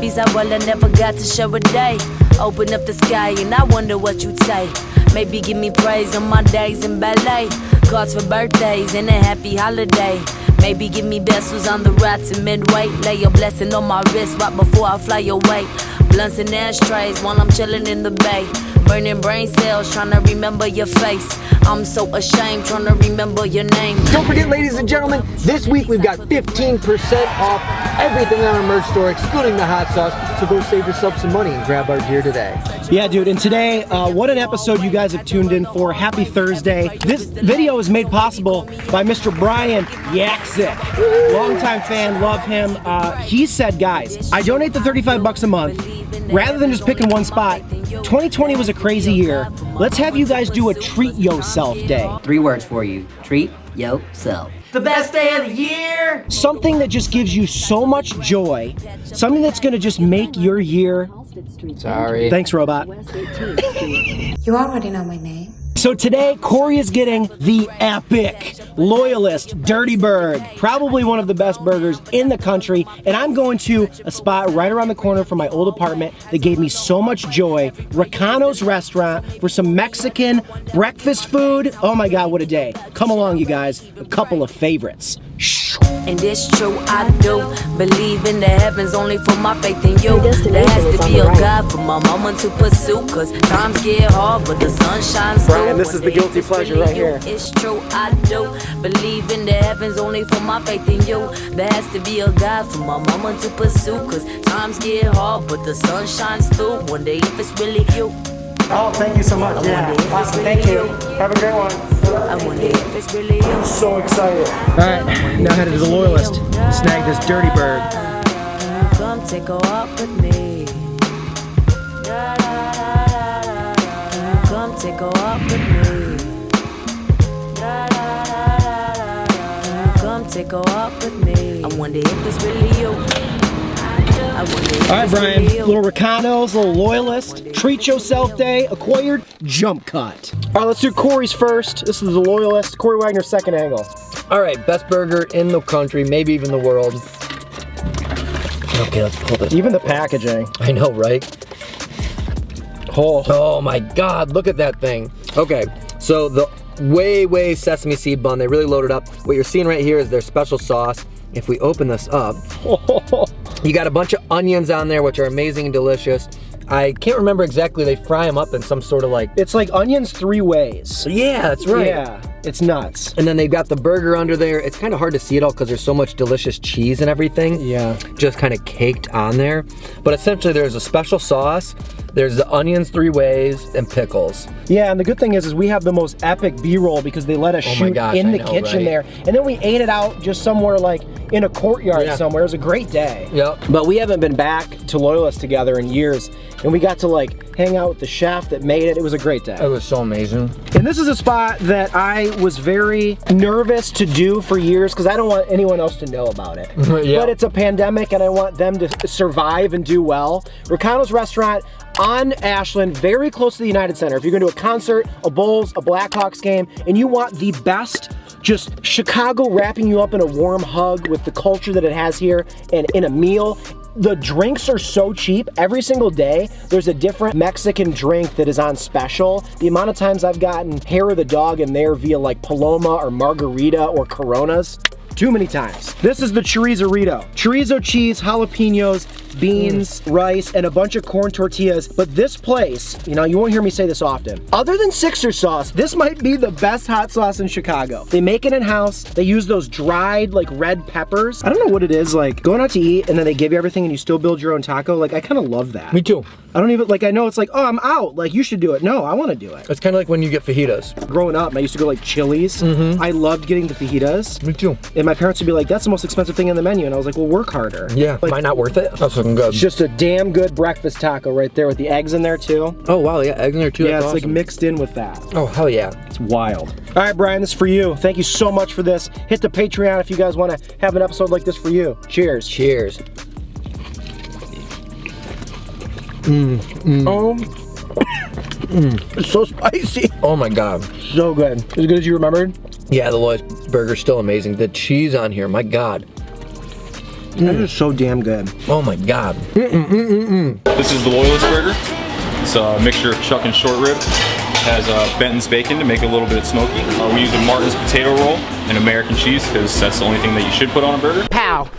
babies, well, I never got to show a day. Open up the sky and I wonder what you'd say. Maybe give me praise on my days in ballet. Cards for birthdays and a happy holiday. Maybe give me vessels on the ride to midway. Lay a blessing on my wrist right before I fly away. Blunts and ashtrays while I'm chilling in the bay. Burning brain cells trying to remember your face. I'm so ashamed trying to remember your name. Don't forget, ladies and gentlemen, this week we've got 15% off everything on our merch store, excluding the hot sauce. So go save yourself some money and grab our gear today. Yeah, dude, and today, what an episode you guys have tuned in for. Happy Thursday. This video is made possible by Mr. Brian Yaczik. Longtime fan, love him. He said, guys, I donate the $35 a month. Rather than just picking one spot, 2020 was a crazy year. Let's have you guys do a treat yourself day. 3 words for you. Treat yourself. The best day of the year! Something that just gives you so much joy. Something that's gonna just make your year. Sorry. Thanks, robot. You already know my name. So today, Corey is getting the epic Loyalist Dirty Burg, probably one of the best burgers in the country, and I'm going to a spot right around the corner from my old apartment that gave me so much joy, Ricano's restaurant, for some Mexican breakfast food. Oh my God, what a day. Come along, you guys, a couple of favorites. And it's true, I do believe in the heavens only for my faith in you. There has to be a God for my mama to pursue, cause times get hard, but the sun shines through. Brian, this is the guilty pleasure right here. It's true, I do believe in the heavens only for my faith in you. There has to be a God for my mama to pursue, cause times get hard, but the sun shines through. One day if it's really you. Oh, thank you so much. Yeah, awesome, thank you. Have a great one. I wonder if it's really you. I'm so excited. All right, now headed to the Loyalist. Snag this Dirty Burg. Come take a walk with me. Come take a walk with me. Come take a walk with me. I wonder if it's really you. All right, Brian, little Ricanos, little Loyalist, treat yourself day, acquired jump cut. All right, let's do Corey's first. This is the Loyalist, Corey Wagner's second angle. All right, best burger in the country, maybe even the world. Okay, let's pull this. Even the packaging. I know, right? Oh my God, look at that thing. Okay, so the way sesame seed bun, they really loaded up. What you're seeing right here is their special sauce. If we open this up, you got a bunch of onions on there, which are amazing and delicious. I can't remember exactly, they fry them up in some sort of like... It's like onions 3 ways. Yeah, that's right. Yeah, it's nuts. And then they've got the burger under there. It's kind of hard to see it all because there's so much delicious cheese and everything. Yeah. Just kind of caked on there. But essentially there's a special sauce, there's the onions 3 ways, and pickles. Yeah, and the good thing is we have the most epic B-roll because they let us shoot in the kitchen there. And then we ate it out just somewhere like in a courtyard somewhere. It was a great day. Yep. But we haven't been back to Loyalist together in years. And we got to like hang out with the chef that made it. It was a great day. It was so amazing. And this is a spot that I was very nervous to do for years because I don't want anyone else to know about it. But it's a pandemic and I want them to survive and do well. Ricano's restaurant on Ashland, very close to the United Center. If you're going to a concert, a Bulls, a Blackhawks game, and you want the best, just Chicago wrapping you up in a warm hug with the culture that it has here and in a meal. The drinks are so cheap. Every single day, there's a different Mexican drink that is on special. The amount of times I've gotten hair of the dog in there via like Paloma or Margarita or Coronas, too many times. This is the Chorizo-RITO. Chorizo cheese, jalapenos, beans, rice, and a bunch of corn tortillas. But this place, you know, you won't hear me say this often. Other than Sixer sauce, this might be the best hot sauce in Chicago. They make it in-house. They use those dried, like, red peppers. I don't know what it is, like, going out to eat and then they give you everything and you still build your own taco. Like, I kind of love that. Me too. I don't even, like, I know it's like, oh, I'm out. Like, you should do it. No, I want to do it. It's kind of like when you get fajitas. Growing up, I used to go, like, Chili's. I loved getting the fajitas. Me too. And my parents would be like, that's the most expensive thing on the menu. And I was like, well, work harder. Yeah. Like, am I not worth it? That's looking good. It's just a damn good breakfast taco right there with the eggs in there too. Oh wow, yeah, eggs in there too. Yeah, that's it's awesome. like mixed in with that. Oh hell yeah. It's wild. All right, Brian, this is for you. Thank you so much for this. Hit the Patreon if you guys want to have an episode like this for you. Cheers. Cheers. It's so spicy. Oh my God. So good. As good as you remembered? Yeah, the Loyalist burger's still amazing. The cheese on here, my God. That is so damn good. Oh my God. This is the Loyalist burger. It's a mixture of chuck and short rib. Has Benton's bacon to make it a little bit smoky. We use a Martin's potato roll and American cheese because that's the only thing that you should put on a burger. Pow!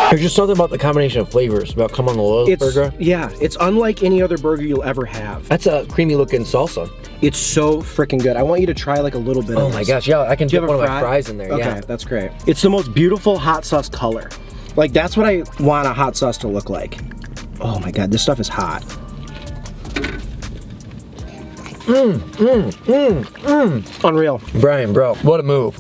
There's just something about the combination of flavors about come on the Loyalist burger. Yeah, it's unlike any other burger you'll ever have. That's a creamy looking salsa. It's so freaking good. I want you to try like a little bit of this. Oh my gosh, yeah, I can dip one of my fries in there, okay, yeah. that's great. It's the most beautiful hot sauce color. Like, that's what I want a hot sauce to look like. Oh my God, this stuff is hot. Unreal. Brian, bro, what a move.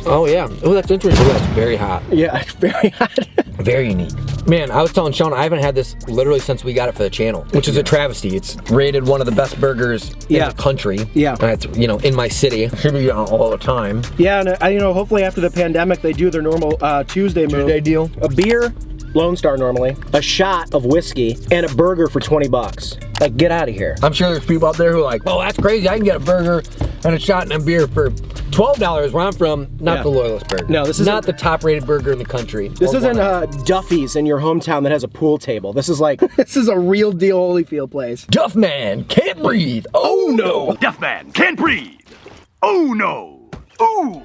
Oh yeah, oh that's interesting, that's very hot. Yeah, it's very hot. Very unique. Man, I was telling Sean, I haven't had this literally since we got it for the channel, which is a travesty. It's rated one of the best burgers in the country. Yeah. And it's, you know, in my city. Should be all the time. Yeah, and you know, hopefully after the pandemic, they do their normal Tuesday move. Tuesday deal. A beer, Lone Star normally, a shot of whiskey, and a burger for 20 bucks. Like, get out of here. I'm sure there's people out there who are like, oh, that's crazy. I can get a burger and a shot and a beer for $12 where I'm from, not the Loyalist burger. No, this is not the top rated burger in the country. This isn't Duffy's in your hometown that has a pool table. This is like, this is a real deal Holyfield place. Duffman can't breathe. Oh no. Duffman can't breathe. Oh no. Ooh.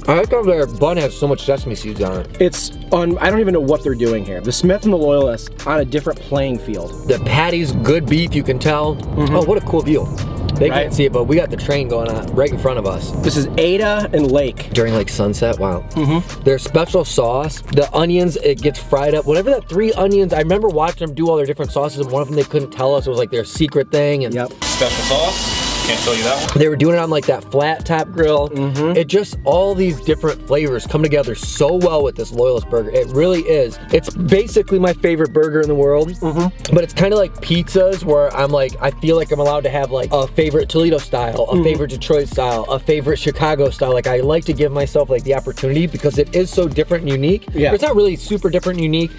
I like how their bun has so much sesame seeds on it. It's on, I don't even know what they're doing here. The Smith and the Loyalist on a different playing field. The patty's good beef, you can tell. Oh, what a cool view. They can't see it, but we got the train going on right in front of us. This is Ada and Lake. During like sunset, wow. Their special sauce, the onions, it gets fried up. Whatever that 3 onions, I remember watching them do all their different sauces, and one of them they couldn't tell us. It was like their secret thing. And Special sauce. Can't tell you that one. They were doing it on like that flat top grill. It just, all these different flavors come together so well with this Loyalist burger. It really is. It's basically my favorite burger in the world, but it's kind of like pizzas where I'm like, I feel like I'm allowed to have like a favorite Toledo style, a favorite Detroit style, a favorite Chicago style. Like, I like to give myself like the opportunity because it is so different and unique. Yeah. It's not really super different and unique.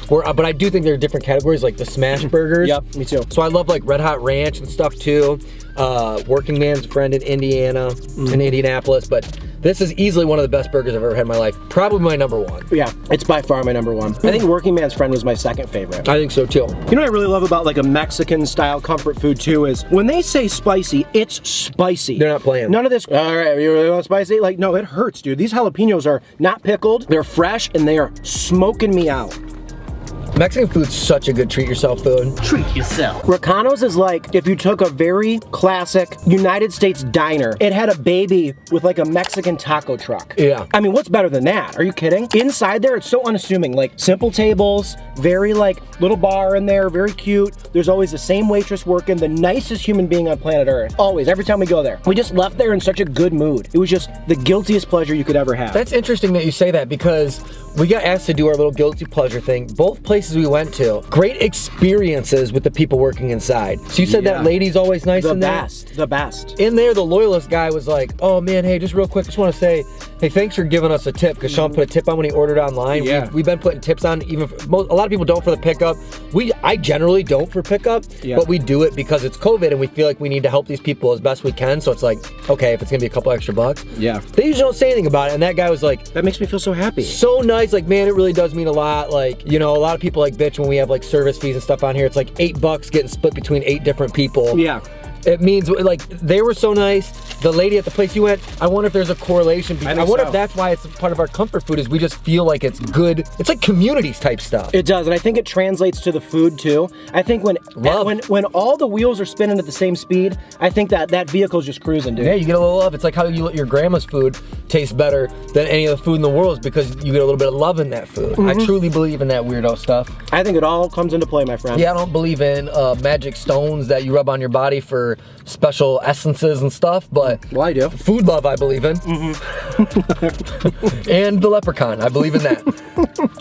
But I do think there are different categories, like the smash burgers. Yep, me too. So I love like Red Hot Ranch and stuff too. Working Man's Friend in Indiana, in Indianapolis. But this is easily one of the best burgers I've ever had in my life. Probably my #1. Yeah, it's by far my #1. I think Working Man's Friend was my 2nd favorite. I think so too. You know what I really love about like a Mexican style comfort food too is when they say spicy, it's spicy. They're not playing. None of this, all right, you really want spicy? Like, no, it hurts, dude. These jalapenos are not pickled, they're fresh, and they are smoking me out. Mexican food's such a good treat yourself food. Treat yourself. Ricano's is like if you took a very classic United States diner, it had a baby with like a Mexican taco truck. Yeah. I mean, what's better than that? Are you kidding? Inside there, it's so unassuming. Like simple tables, very like little bar in there, very cute. There's always the same waitress working, the nicest human being on planet Earth. Always, every time we go there. We just left there in such a good mood. It was just the guiltiest pleasure you could ever have. That's interesting that you say that because we got asked to do our little guilty pleasure thing. Both places we went to, great experiences with the people working inside. So you said that lady's always nice in there? The best. In there, the Loyalist guy was like, oh man, hey, just real quick, just want to say, hey, thanks for giving us a tip, because Sean put a tip on when he ordered online. Yeah. We've been putting tips on, even for, a lot of people don't for the pickup. I generally don't for pickup, but we do it because it's COVID and we feel like we need to help these people as best we can. So it's like, okay, if it's gonna be a couple extra bucks. Yeah. They usually don't say anything about it, and that guy was like, that makes me feel so happy. So nice, like, man, it really does mean a lot. Like, you know, a lot of people like bitch when we have like service fees and stuff on here. It's like $8 getting split between 8 different people. Yeah. It means, like, they were so nice. The lady at the place you went, I wonder if there's a correlation. I wonder if that's why it's part of our comfort food, is we just feel like it's good. It's like communities type stuff. It does, and I think it translates to the food too. I think when all the wheels are spinning at the same speed, I think that vehicle's just cruising, dude. Yeah, you get a little love. It's like how you let your grandma's food taste better than any of the food in the world, is because you get a little bit of love in that food. I truly believe in that weirdo stuff. I think it all comes into play, my friend. Yeah, I don't believe in magic stones that you rub on your body for special essences and stuff, but well, I do. Food love I believe in. And the leprechaun, I believe in that.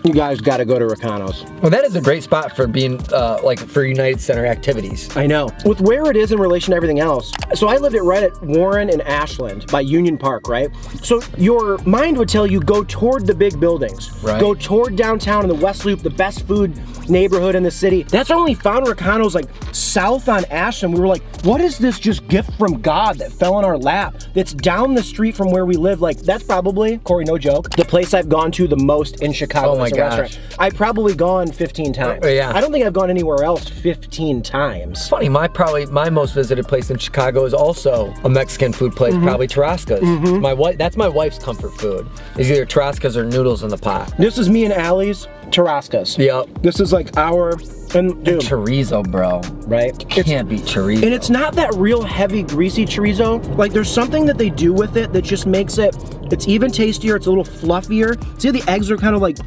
You guys got to go to Ricano's. Well, that is a great spot for being like for United Center activities. I know. With where it is in relation to everything else. So I lived it right at Warren and Ashland by Union Park, right? So your mind would tell you go toward the big buildings. Right. Go toward downtown in the West Loop, the best food neighborhood in the city. That's when we found Ricano's like south on Ashland. We were like, what is this just gift from God that fell in our lap? That's down the street from where we live. Like, that's probably, Corey, no joke, the place I've gone to the most in Chicago. Oh my as a gosh. restaurant. I've probably gone 15 times. Yeah. I don't think I've gone anywhere else 15 times. Funny, my most visited place in Chicago is also a Mexican food place, probably Tarasca's. My wife, that's my wife's comfort food. Is either Tarasca's or noodles in the pot. This is me and Allie's Tarasca's. Yep. This is like our, and dude, Chorizo, bro. right? Can't beat chorizo. And it's not that real heavy, greasy chorizo. Like there's something that they do with it that just makes it, it's even tastier, it's a little fluffier. See how the eggs are kind of like,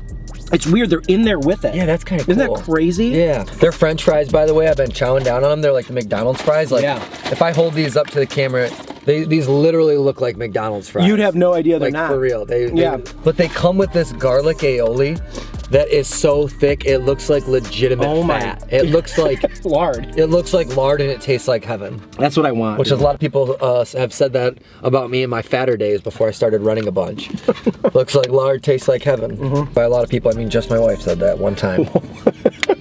it's weird, they're in there with it. Yeah, that's kind of cool. Isn't that crazy? Yeah. Their French fries, by the way, I've been chowing down on them. They're like the McDonald's fries. Like, Yeah. if I hold these up to the camera, these literally look like McDonald's fries. You'd have no idea they're like, not. for real. Yeah. But they come with this garlic aioli that is so thick, it looks like legitimate fat. It looks like lard. It looks like lard and it tastes like heaven. That's what I want. Which is a lot of people have said that about me in my fatter days before I started running a bunch. Looks like lard, tastes like heaven. By a lot of people, I mean just my wife said that one time.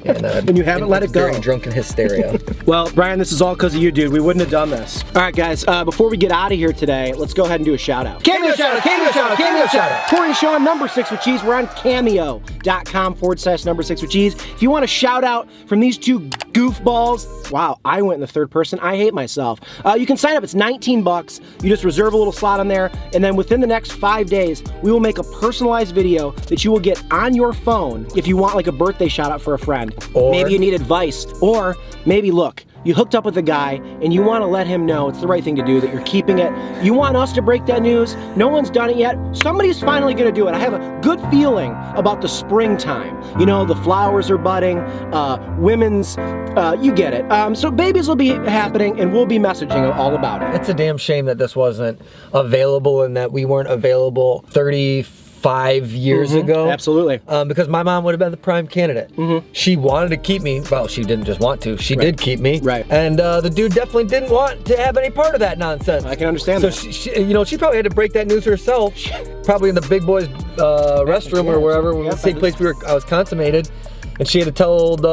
And you haven't let it go. During drunken hysteria. Well, Brian, this is all because of you, dude. We wouldn't have done this. All right, guys, before we get out of here today, let's go ahead and do a shout out. Cameo shout out, cameo shout out, cameo shout out. Corey and Sean, number 6 with cheese. We're on cameo.com/number 6 with cheese. If you want a shout out from these two goofballs, wow, I went in the third person. I hate myself. You can sign up. It's 19 bucks. You just reserve a little slot on there. And then within the next 5 days, we will make a personalized video that you will get on your phone if you want like a birthday shout out for a friend. Or maybe you need advice. Or maybe, look, you hooked up with a guy and you want to let him know it's the right thing to do, that you're keeping it. You want us to break that news. No one's done it yet. Somebody's finally going to do it. I have a good feeling about the springtime. You know, the flowers are budding, women's, you get it. So babies will be happening and we'll be messaging all about it. It's a damn shame that this wasn't available and that we weren't available 35 years ago. Absolutely. Because my mom would have been the prime candidate. She wanted to keep me. Well, she didn't just want to. She did keep me. Right. And the dude definitely didn't want to have any part of that nonsense. I can understand so that. she, you know, she probably had to break that news herself. Probably in the big boys' restroom or wherever, the same place I was consummated. And she had to tell old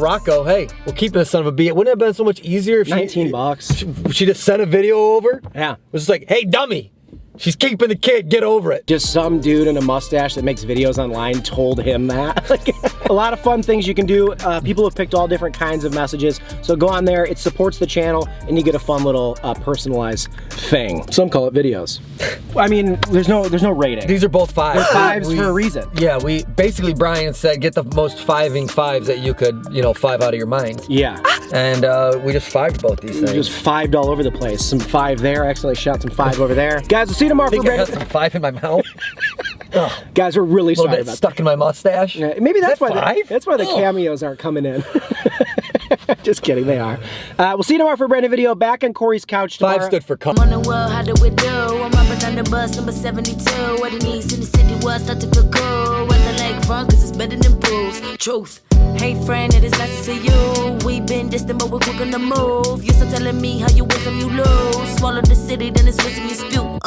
Rocco, hey, we're keeping this son of a bee. Wouldn't it have been so much easier if 19 bucks. She just sent a video over? Yeah. It was just like, hey, dummy. She's keeping the kid, get over it. Just some dude in a mustache that makes videos online told him that. Like, a lot of fun things you can do. People have picked all different kinds of messages. So go on there, it supports the channel, and you get a fun little personalized thing. Some call it videos. I mean, there's no rating. These are both 5s. They're 5s for a reason. Yeah, basically Brian said get the most 5-ing 5s that you could, 5 out of your mind. Yeah. And we just 5'd both these things. Just 5'd all over the place. Some 5 there, I accidentally shot some 5 over there. Guys, we'll see you tomorrow for I got some 5 in my mouth. Guys, we're really sorry about that. Stuck in my mustache. Yeah, maybe that's why 5? that's why the cameos aren't coming in. Just kidding, they are. We'll see you tomorrow for a brand new video. Back on Corey's couch tomorrow. 5 stood for I'm on the world, how do we do? I'm up on the bus, number 72. Where the needs in the city was, start to feel cool. When the leg front, cause it's better than booze. Truth. Hey friend, it is nice to see you. We've been distant, but we're quick on the move. You're still telling me how you win some, you lose. Swallow the city, then it's wisdom you spew.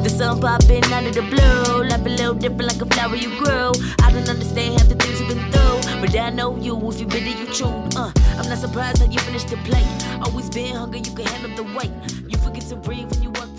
The sun popping out of the blue. Life a little different like a flower you grew. I don't understand half the things you've been through, but I know you, if you bitter, you chewed. I'm not surprised how you finished the plate. Always been hungry, you can handle the weight. You forget to breathe when you work.